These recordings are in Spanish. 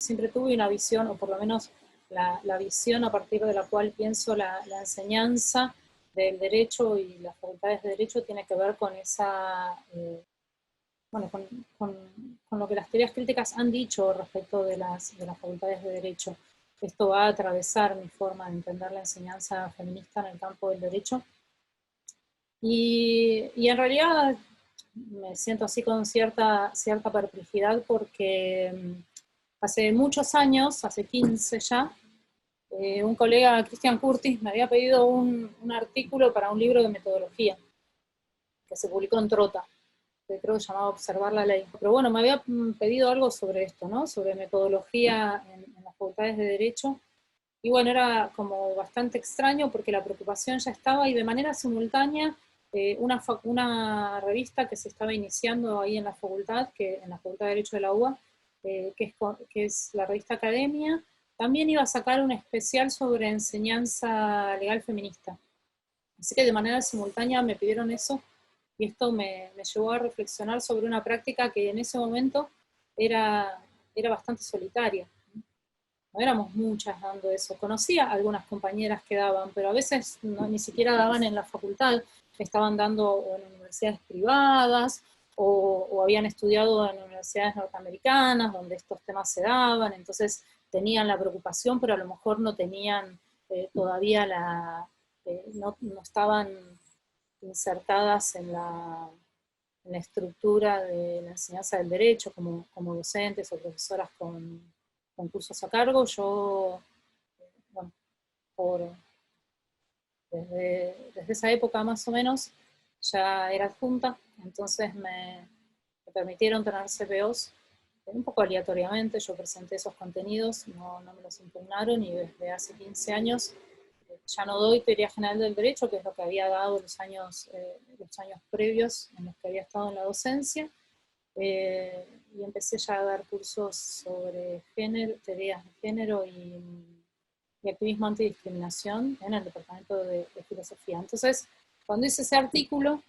siempre tuve una visión, o por lo menos la visión a partir de la cual pienso la enseñanza del derecho y las facultades de derecho tiene que ver con esa, bueno, con lo que las teorías críticas han dicho respecto de las facultades de derecho. Esto va a atravesar mi forma de entender la enseñanza feminista en el campo del derecho. Y en realidad me siento así con cierta perplejidad porque hace muchos años, hace 15 ya, un colega, Cristian Curtis, me había pedido un artículo para un libro de metodología que se publicó en Trota, que creo que se llamaba Observar la Ley. Pero bueno, me había pedido algo sobre esto, ¿no? Sobre metodología en las facultades de Derecho. Y bueno, era como bastante extraño porque la preocupación ya estaba y de manera simultánea una revista que se estaba iniciando ahí en la facultad, en la Facultad de Derecho de la UBA, que es la revista Academia, también iba a sacar un especial sobre enseñanza legal feminista. Así que de manera simultánea me pidieron eso, y esto me llevó a reflexionar sobre una práctica que en ese momento era bastante solitaria. No éramos muchas dando eso. Conocía algunas compañeras que daban, pero a veces ni siquiera daban en la facultad, estaban dando en universidades privadas, o habían estudiado en universidades norteamericanas, donde estos temas se daban, entonces tenían la preocupación, pero a lo mejor no tenían todavía no estaban insertadas en la estructura de la enseñanza del derecho como docentes o profesoras con cursos a cargo. Yo, bueno, desde esa época más o menos, ya era adjunta, entonces me permitieron tener CPOs un poco aleatoriamente. Yo presenté esos contenidos, no me los impugnaron, y desde hace 15 años ya no doy teoría general del derecho, que es lo que había dado los años previos en los que había estado en la docencia, y empecé ya a dar cursos sobre género, teorías de género y activismo antidiscriminación en el departamento de filosofía. Entonces, cuando hice ese artículo,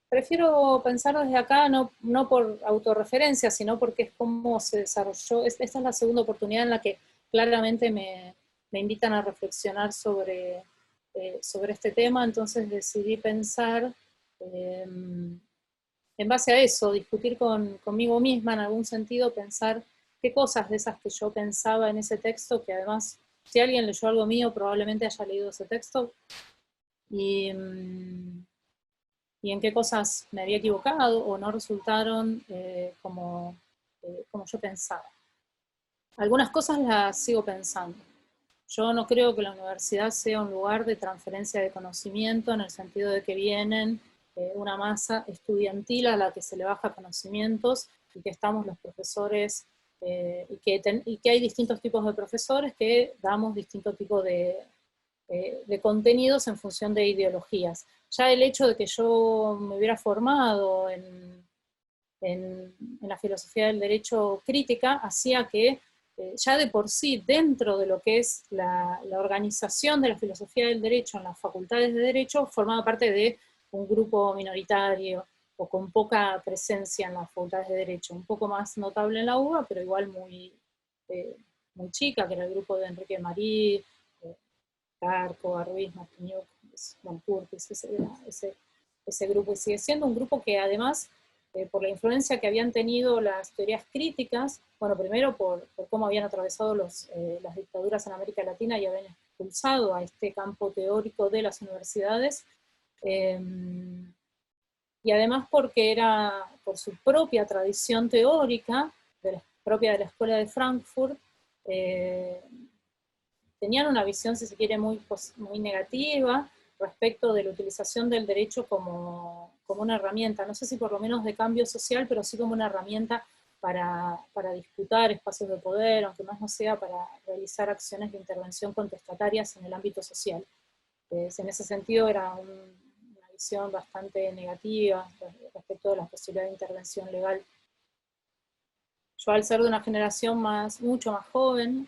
prefiero pensar desde acá, no por autorreferencia, sino porque es cómo se desarrolló. Esta es la segunda oportunidad en la que claramente me invitan a reflexionar sobre este tema, entonces decidí pensar en base a eso, discutir conmigo misma en algún sentido, pensar qué cosas de esas que yo pensaba en ese texto, que además, si alguien leyó algo mío, probablemente haya leído ese texto, y en qué cosas me había equivocado o no resultaron como yo pensaba. Algunas cosas las sigo pensando. Yo no creo que la universidad sea un lugar de transferencia de conocimiento, en el sentido de que vienen una masa estudiantil a la que se le baja conocimientos, y que estamos los profesores, y que hay distintos tipos de profesores que damos distintos tipos de contenidos en función de ideologías. Ya el hecho de que yo me hubiera formado en la filosofía del derecho crítica hacía que ya de por sí, dentro de lo que es la organización de la filosofía del derecho en las facultades de derecho, formaba parte de un grupo minoritario o con poca presencia en las facultades de derecho, un poco más notable en la UBA, pero igual muy chica, que era el grupo de Enrique Marí, Carco, Ruiz, Martiñuc, Juan Curtis, ese grupo, y sigue siendo un grupo que además, por la influencia que habían tenido las teorías críticas, bueno, primero por cómo habían atravesado las dictaduras en América Latina y habían expulsado a este campo teórico de las universidades, y además porque era por su propia tradición teórica, propia de la Escuela de Frankfurt, tenían una visión, si se quiere, muy negativa respecto de la utilización del derecho como una herramienta, no sé si por lo menos de cambio social, pero sí como una herramienta para disputar espacios de poder, aunque más no sea para realizar acciones de intervención contestatarias en el ámbito social. En ese sentido era una visión bastante negativa respecto de la posibilidad de intervención legal. Yo, al ser de una generación mucho más joven,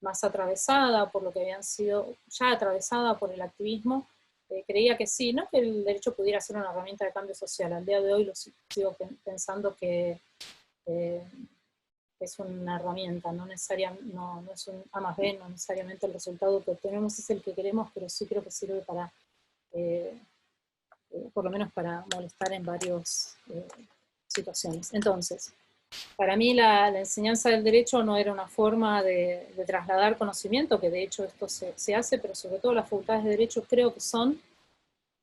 más atravesada por lo que habían sido, ya atravesada por el activismo, creía que sí, no que el derecho pudiera ser una herramienta de cambio social. Al día de hoy lo sigo pensando que es una herramienta, no es un A más B, no necesariamente el resultado que obtenemos es el que queremos, pero sí creo que sirve para, por lo menos para molestar en varias situaciones. Entonces, para mí la enseñanza del derecho no era una forma de trasladar conocimiento, que de hecho esto se hace, pero sobre todo las facultades de derecho creo que son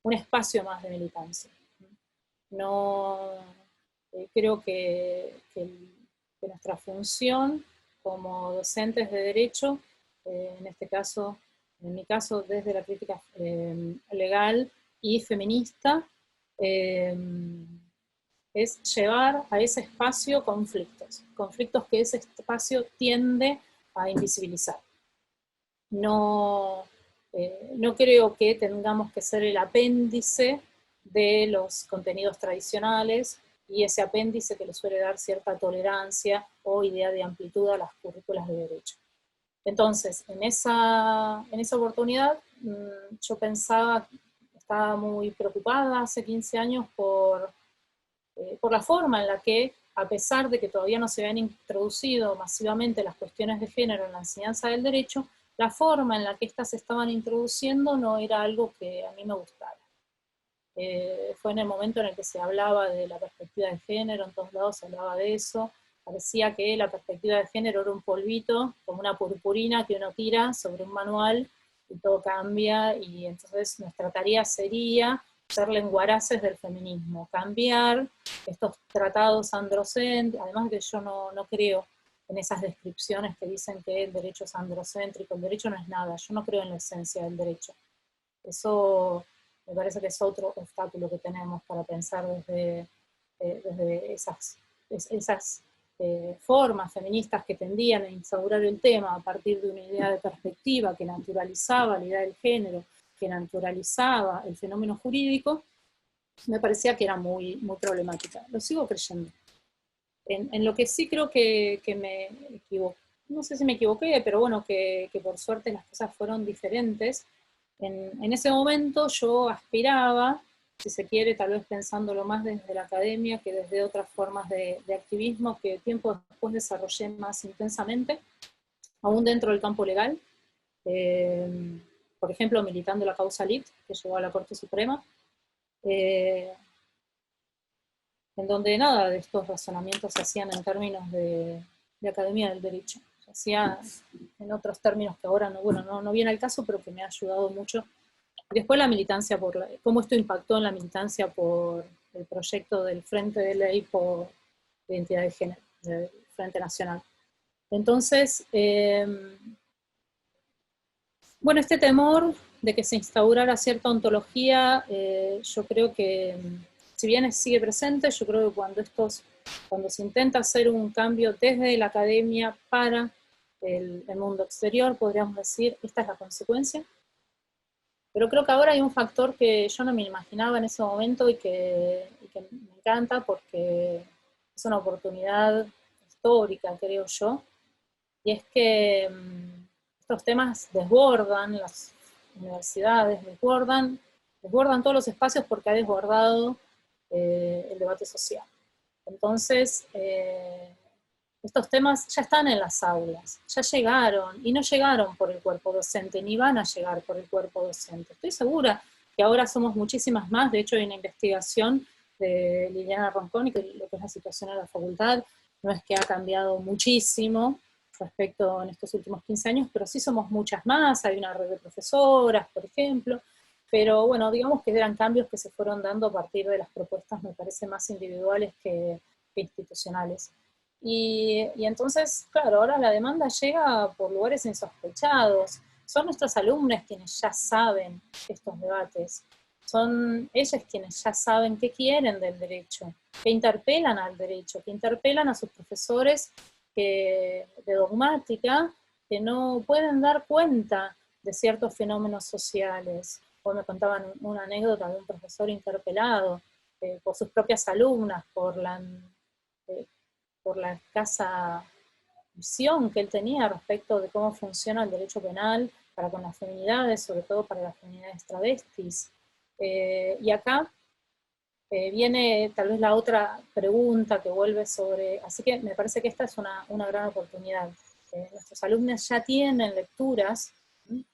un espacio más de militancia. No, creo que nuestra función como docentes de derecho, en este caso, en mi caso desde la crítica legal y feminista, es llevar a ese espacio conflictos que ese espacio tiende a invisibilizar. No creo que tengamos que ser el apéndice de los contenidos tradicionales y ese apéndice que le suele dar cierta tolerancia o idea de amplitud a las currículas de derecho. Entonces, en esa oportunidad, yo pensaba, estaba muy preocupada hace 15 años por la forma en la que, a pesar de que todavía no se habían introducido masivamente las cuestiones de género en la enseñanza del derecho, la forma en la que éstas se estaban introduciendo no era algo que a mí me gustara. Fue en el momento en el que se hablaba de la perspectiva de género, en todos lados se hablaba de eso, parecía que la perspectiva de género era un polvito, como una purpurina que uno tira sobre un manual y todo cambia, y entonces nuestra tarea sería ser lenguaraces del feminismo, cambiar estos tratados androcéntricos, además que yo no creo en esas descripciones que dicen que el derecho es androcéntrico, el derecho no es nada, yo no creo en la esencia del derecho. Eso me parece que es otro obstáculo que tenemos para pensar desde esas formas feministas que tendían a instaurar el tema a partir de una idea de perspectiva que naturalizaba la idea del género, que naturalizaba el fenómeno jurídico, me parecía que era muy, muy problemática. Lo sigo creyendo. En lo que sí creo que me equivoqué, no sé si me equivoqué, pero bueno, que por suerte las cosas fueron diferentes. En ese momento yo aspiraba, si se quiere, tal vez pensándolo más desde la academia que desde otras formas de activismo que tiempo después desarrollé más intensamente, aún dentro del campo legal. Por ejemplo, militando la causa LIT, que llegó a la Corte Suprema, en donde nada de estos razonamientos se hacían en términos de academia del derecho. Se hacía en otros términos que ahora no viene al caso, pero que me ha ayudado mucho. Después la militancia, cómo esto impactó en la militancia por el proyecto del Frente de Ley por Identidad de Género, del Frente Nacional. Entonces, bueno, este temor de que se instaurara cierta ontología, yo creo que, si bien sigue presente, yo creo que cuando se intenta hacer un cambio desde la academia para el mundo exterior, podríamos decir, esta es la consecuencia. Pero creo que ahora hay un factor que yo no me imaginaba en ese momento y que me encanta porque es una oportunidad histórica, creo yo, y es que estos temas desbordan las universidades, desbordan todos los espacios porque ha desbordado el debate social. Entonces, estos temas ya están en las aulas, ya llegaron, y no llegaron por el cuerpo docente, ni van a llegar por el cuerpo docente. Estoy segura que ahora somos muchísimas más, de hecho hay una investigación de Liliana Ronconi, que lo que es la situación en la facultad, no es que ha cambiado muchísimo respecto en estos últimos 15 años, pero sí somos muchas más, hay una red de profesoras, por ejemplo, pero bueno, digamos que eran cambios que se fueron dando a partir de las propuestas, me parece, más individuales que institucionales. Y entonces, claro, ahora la demanda llega por lugares insospechados. Son nuestros alumnos quienes ya saben estos debates. Son ellos quienes ya saben qué quieren del derecho, que interpelan al derecho, que interpelan a sus profesores de dogmática, que no pueden dar cuenta de ciertos fenómenos sociales. O me contaban una anécdota de un profesor interpelado por sus propias alumnas, por la escasa visión que él tenía respecto de cómo funciona el derecho penal para con las feminidades, sobre todo para las feminidades travestis. Y acá viene tal vez la otra pregunta que vuelve sobre, así que me parece que esta es una gran oportunidad. Nuestros alumnos ya tienen lecturas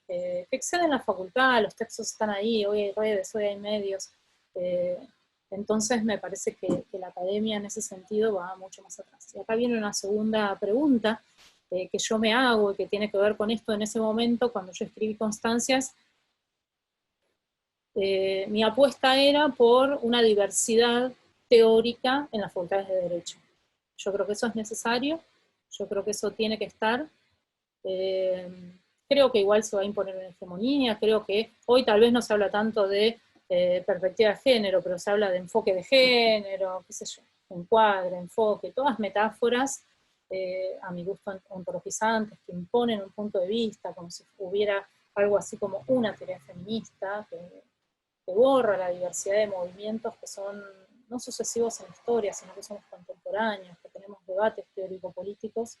que exceden la facultad, los textos están ahí, hoy hay redes, hoy hay medios, entonces me parece que la academia en ese sentido va mucho más atrás. Y acá viene una segunda pregunta que yo me hago y que tiene que ver con esto en ese momento, cuando yo escribí Constancias. Mi apuesta era por una diversidad teórica en las facultades de Derecho. Yo creo que eso es necesario, yo creo que eso tiene que estar. Creo que igual se va a imponer una hegemonía, creo que hoy tal vez no se habla tanto de perspectiva de género, pero se habla de enfoque de género, qué sé yo, encuadre, enfoque, todas metáforas, a mi gusto ontologizantes, que imponen un punto de vista, como si hubiera algo así como una teoría feminista, que borra la diversidad de movimientos que son no sucesivos en la historia, sino que somos contemporáneos, que tenemos debates teórico-políticos.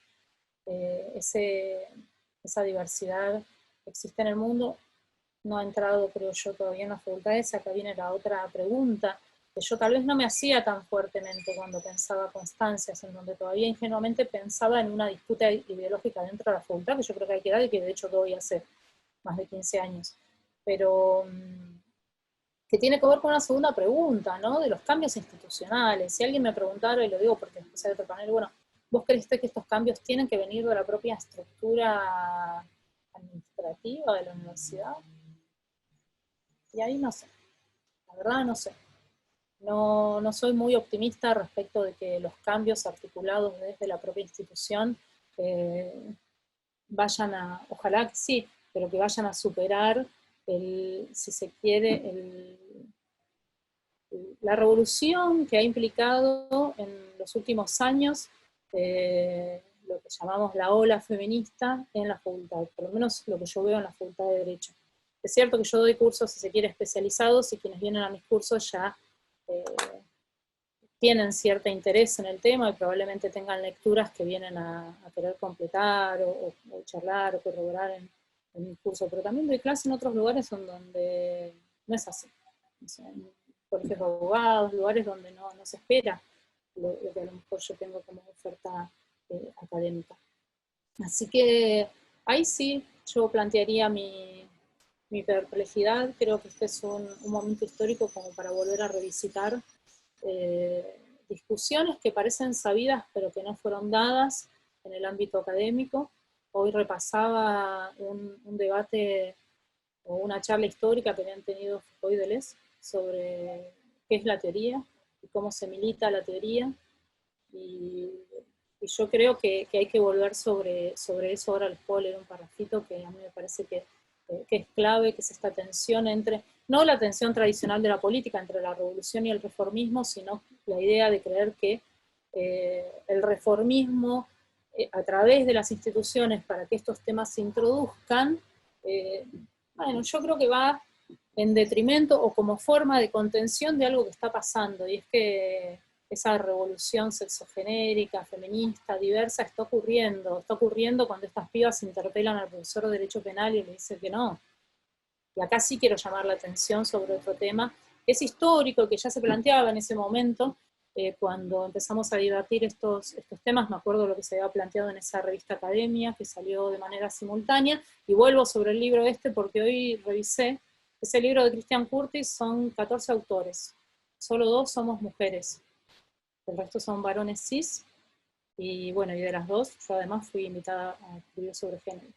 Esa diversidad existe en el mundo, no ha entrado, creo yo, todavía en las facultades. Acá viene la otra pregunta, que yo tal vez no me hacía tan fuertemente cuando pensaba Constancias, en donde todavía ingenuamente pensaba en una disputa ideológica dentro de la facultad, que yo creo que hay que dar y que de hecho doy hace más de 15 años. Pero que tiene que ver con una segunda pregunta, ¿no? De los cambios institucionales. Si alguien me preguntara, y lo digo porque después hay otro panel, bueno, ¿vos crees que estos cambios tienen que venir de la propia estructura administrativa de la universidad? Y ahí no sé, la verdad no sé. No soy muy optimista respecto de que los cambios articulados desde la propia institución vayan a, ojalá que sí, pero que vayan a superar, si se quiere, la revolución que ha implicado en los últimos años lo que llamamos la ola feminista en la facultad, por lo menos lo que yo veo en la Facultad de Derecho. Es cierto que yo doy cursos, si se quiere, especializados, y quienes vienen a mis cursos ya tienen cierto interés en el tema y probablemente tengan lecturas que vienen a querer completar o charlar o corroborar en mi curso, pero también doy clase en otros lugares donde no es así. O sea, en colegios de abogados, lugares donde no se espera lo que a lo mejor yo tengo como oferta académica. Así que ahí sí yo plantearía mi perplejidad. Creo que este es un momento histórico como para volver a revisitar discusiones que parecen sabidas pero que no fueron dadas en el ámbito académico. Hoy repasaba un debate o una charla histórica que habían tenido Foucault y Deleuze sobre qué es la teoría y cómo se milita la teoría, y yo creo que hay que volver sobre eso. Ahora les puedo leer un parrafito que a mí me parece que es clave, que es esta tensión entre, no la tensión tradicional de la política entre la revolución y el reformismo, sino la idea de creer que el reformismo, a través de las instituciones, para que estos temas se introduzcan, bueno, yo creo que va en detrimento o como forma de contención de algo que está pasando, y es que esa revolución sexogenérica, feminista, diversa, está ocurriendo cuando estas pibas interpelan al profesor de Derecho Penal y le dicen que no. Y acá sí quiero llamar la atención sobre otro tema, que es histórico, que ya se planteaba en ese momento, cuando empezamos a debatir estos temas. Me acuerdo lo que se había planteado en esa revista Academia, que salió de manera simultánea, y vuelvo sobre el libro porque hoy revisé, ese libro de Christian Curtis, son 14 autores, solo 2 somos mujeres, el resto son varones cis, y bueno, y de las 2, yo además fui invitada a escribir sobre género,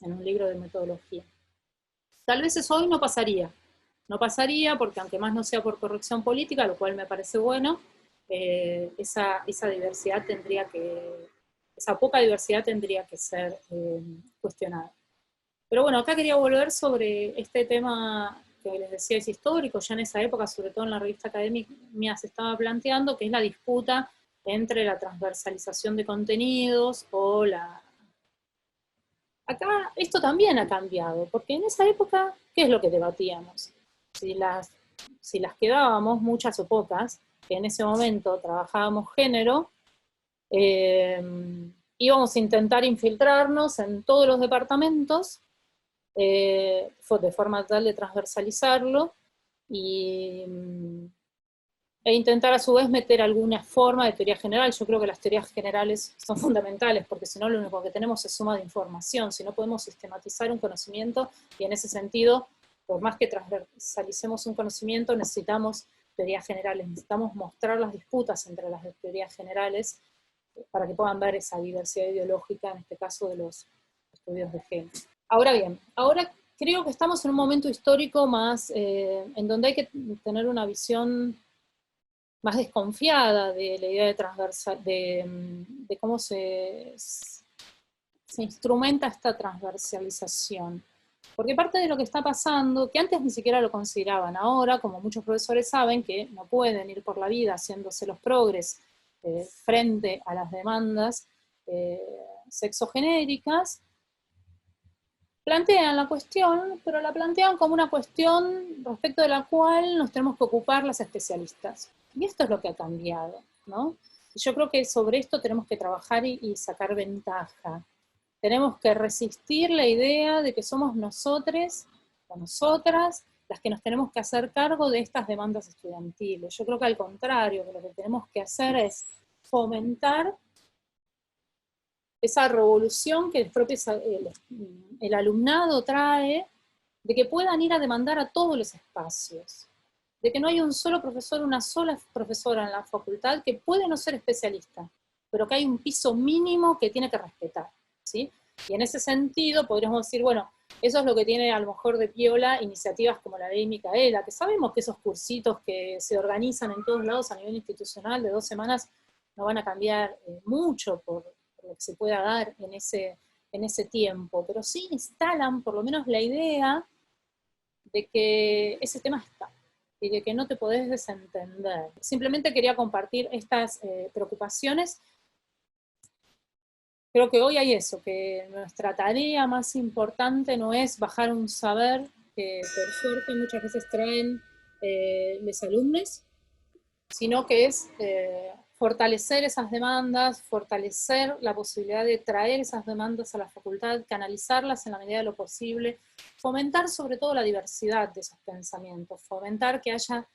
en un libro de metodología. Tal vez eso hoy no pasaría porque aunque más no sea por corrección política, lo cual me parece bueno, esa diversidad esa poca diversidad tendría que ser cuestionada. Pero bueno, acá quería volver sobre este tema que les decía es histórico, ya en esa época, sobre todo en la revista Academia, se estaba planteando, que es la disputa entre la transversalización de contenidos o la... Acá esto también ha cambiado, porque en esa época, ¿qué es lo que debatíamos? Si las quedábamos, muchas o pocas, que en ese momento trabajábamos género, íbamos a intentar infiltrarnos en todos los departamentos, de forma tal de transversalizarlo, y e intentar a su vez meter alguna forma de teoría general. Yo creo que las teorías generales son fundamentales, porque si no lo único que tenemos es suma de información, si no podemos sistematizar un conocimiento, y en ese sentido, por más que transversalicemos un conocimiento, necesitamos teorías generales, necesitamos mostrar las disputas entre las teorías generales, para que puedan ver esa diversidad ideológica, en este caso de los estudios de género. Ahora bien, ahora creo que estamos en un momento histórico más, en donde hay que tener una visión más desconfiada de la idea de transversal, de cómo se instrumenta esta transversalización. Porque parte de lo que está pasando, que antes ni siquiera lo consideraban, ahora, como muchos profesores saben, que no pueden ir por la vida haciéndose los progres frente a las demandas sexogenéricas, plantean la cuestión, pero la plantean como una cuestión respecto de la cual nos tenemos que ocupar las especialistas. Y esto es lo que ha cambiado, ¿no? Y yo creo que sobre esto tenemos que trabajar y sacar ventaja. Tenemos que resistir la idea de que somos nosotros o nosotras las que nos tenemos que hacer cargo de estas demandas estudiantiles. Yo creo que al contrario, que lo que tenemos que hacer es fomentar esa revolución que el alumnado trae, de que puedan ir a demandar a todos los espacios, de que no hay un solo profesor, una sola profesora en la facultad que puede no ser especialista, pero que hay un piso mínimo que tiene que respetar, ¿sí? Y en ese sentido podríamos decir, bueno, eso es lo que tiene a lo mejor de piola iniciativas como la Ley Micaela, que sabemos que esos cursitos que se organizan en todos lados a nivel institucional de 2 semanas no van a cambiar mucho por lo que se pueda dar en ese tiempo, pero sí instalan por lo menos la idea de que ese tema está, y de que no te podés desentender. Simplemente quería compartir estas preocupaciones. Creo que hoy hay eso, que nuestra tarea más importante no es bajar un saber que por suerte muchas veces traen los alumnos, sino que es fortalecer esas demandas, fortalecer la posibilidad de traer esas demandas a la facultad, canalizarlas en la medida de lo posible, fomentar sobre todo la diversidad de esos pensamientos, fomentar que haya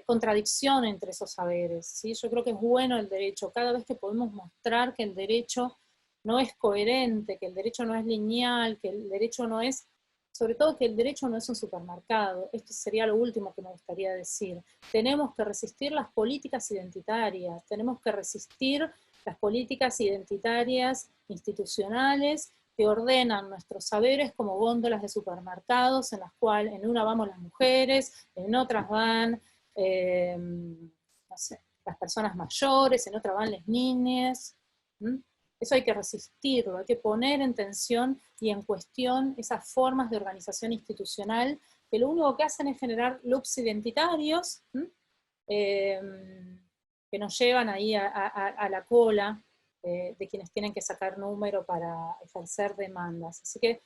contradicción entre esos saberes, ¿sí? Yo creo que es bueno el derecho, cada vez que podemos mostrar que el derecho no es coherente, que el derecho no es lineal, que el derecho no es, sobre todo que el derecho no es un supermercado. Esto sería lo último que me gustaría decir. Tenemos que resistir las políticas identitarias, tenemos que resistir las políticas identitarias institucionales que ordenan nuestros saberes como góndolas de supermercados, en las cuales en una vamos las mujeres, en otras van no sé, las personas mayores, en otra van las niñas. Eso hay que resistirlo, hay que poner en tensión y en cuestión esas formas de organización institucional que lo único que hacen es generar loops identitarios que nos llevan ahí a la cola de quienes tienen que sacar número para ejercer demandas. Así que,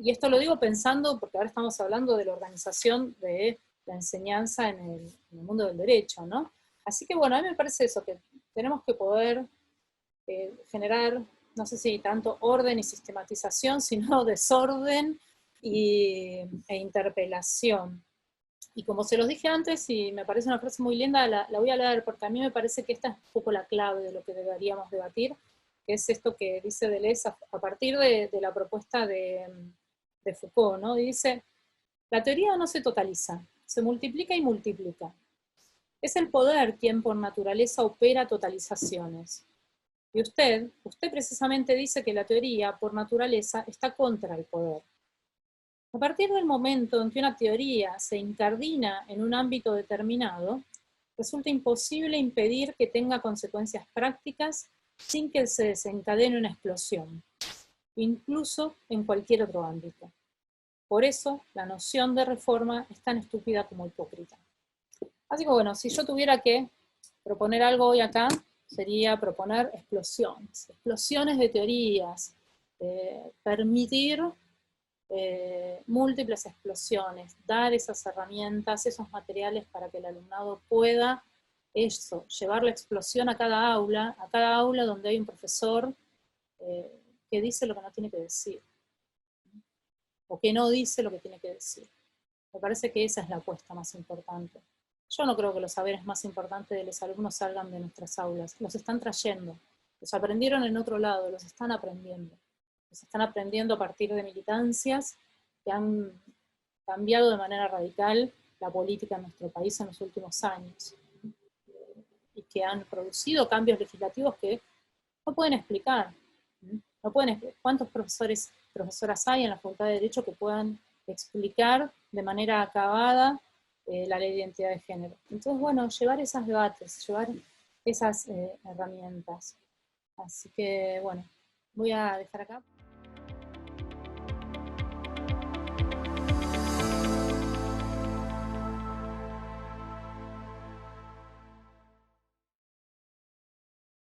y esto lo digo pensando, porque ahora estamos hablando de la organización de la enseñanza en el mundo del derecho, ¿no? Así que bueno, a mí me parece eso, que tenemos que poder generar, no sé si tanto orden y sistematización, sino desorden e interpelación. Y como se los dije antes, y me parece una frase muy linda, la voy a leer porque a mí me parece que esta es un poco la clave de lo que deberíamos debatir, que es esto que dice Deleuze a partir de la propuesta de Foucault, ¿no? Y dice, la teoría no se totaliza, se multiplica y multiplica. Es el poder quien por naturaleza opera totalizaciones. Y usted precisamente dice que la teoría, por naturaleza, está contra el poder. A partir del momento en que una teoría se incardina en un ámbito determinado, resulta imposible impedir que tenga consecuencias prácticas sin que se desencadene una explosión, incluso en cualquier otro ámbito. Por eso, la noción de reforma es tan estúpida como hipócrita. Así que bueno, si yo tuviera que proponer algo hoy acá, sería proponer explosiones de teorías, permitir múltiples explosiones, dar esas herramientas, esos materiales para que el alumnado pueda eso, llevar la explosión a cada aula donde hay un profesor que dice lo que no tiene que decir, o que no dice lo que tiene que decir. Me parece que esa es la apuesta más importante. Yo no creo que los saberes más importantes de los alumnos salgan de nuestras aulas, los están trayendo, los aprendieron en otro lado, los están aprendiendo a partir de militancias que han cambiado de manera radical la política en nuestro país en los últimos años, y que han producido cambios legislativos que no pueden explicar. No pueden, ¿cuántos profesoras hay en la Facultad de Derecho que puedan explicar de manera acabada la ley de identidad de género? Entonces, bueno, llevar esos debates, llevar esas herramientas. Así que, bueno, voy a dejar acá.